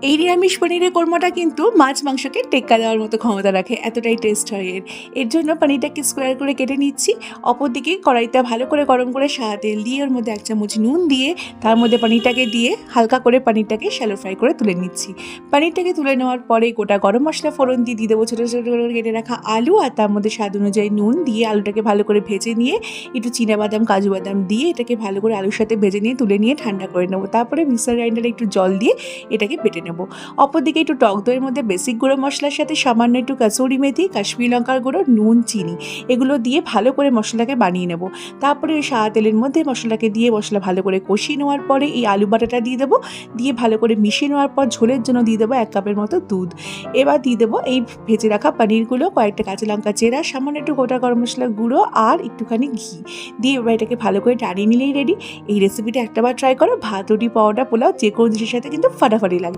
এই নিরামিষ পনিরের কোরমাটা কিন্তু মাছ মাংসকে টেক্কা দেওয়ার মতো ক্ষমতা রাখে, এতটাই টেস্ট হয় এর জন্য পনিরটাকে স্কোয়ার করে কেটে নিচ্ছি। অপরদিকে কড়াইতে ভালো করে গরম করে সাদা তেল দিয়ে ওর মধ্যে 1 চামচ নুন দিয়ে তার মধ্যে পনিরটাকে দিয়ে হালকা করে পনিরটাকে শ্যালো ফ্রাই করে তুলে নিচ্ছি। পনিরটাকে তুলে নেওয়ার পরে গোটা গরম মশলা ফোড়ন দিয়ে দেবো ছোটো ছোটো করে কেটে রাখা আলু, আর তার মধ্যে স্বাদ অনুযায়ী নুন দিয়ে আলুটাকে ভালো করে ভেজে নিয়ে একটু চিনাবাদাম কাজু বাদাম দিয়ে এটাকে ভালো করে আলুর সাথে ভেজে নিয়ে তুলে নিয়ে ঠান্ডা করে নেবো। তারপরে মিক্সার গ্রাইন্ডারে একটু জল দিয়ে এটাকে বেটে নেব। অপরদিকে একটু টক দইয়ের মধ্যে বেসিক গুঁড়ো মশলার সাথে সামান্য একটু কাসুরি মেথি, কাশ্মীরি লঙ্কার গুঁড়ো, নুন, চিনি এগুলো দিয়ে ভালো করে মশলাকে বানিয়ে নেব। তারপরে ওই সাদা তেলের মধ্যে মশলাকে দিয়ে মশলা ভালো করে কষিয়ে নেওয়ার পরে এই আলু বাটাটা দিয়ে দেবো, দিয়ে ভালো করে মিশিয়ে নেওয়ার পর ঝোলের জন্য দিয়ে দেবো 1 কাপের মতো দুধ। এবার দিয়ে দেবো এই ভেজে রাখা পনিরগুলো, কয়েকটা কাঁচা লঙ্কা চেরা, সামান্য একটু গোটা গরম মশলা গুঁড়ো আর একটুখানি ঘি দিয়ে এবার এটাকে ভালো করে টানিয়ে নিলেই রেডি। এই রেসিপিটা একটাবার ট্রাই করো, ভাত, রুটি, পরোটা, পোলাও যে কোনো জিনিসের সাথে কিন্তু ফাটাফাটি লাগে।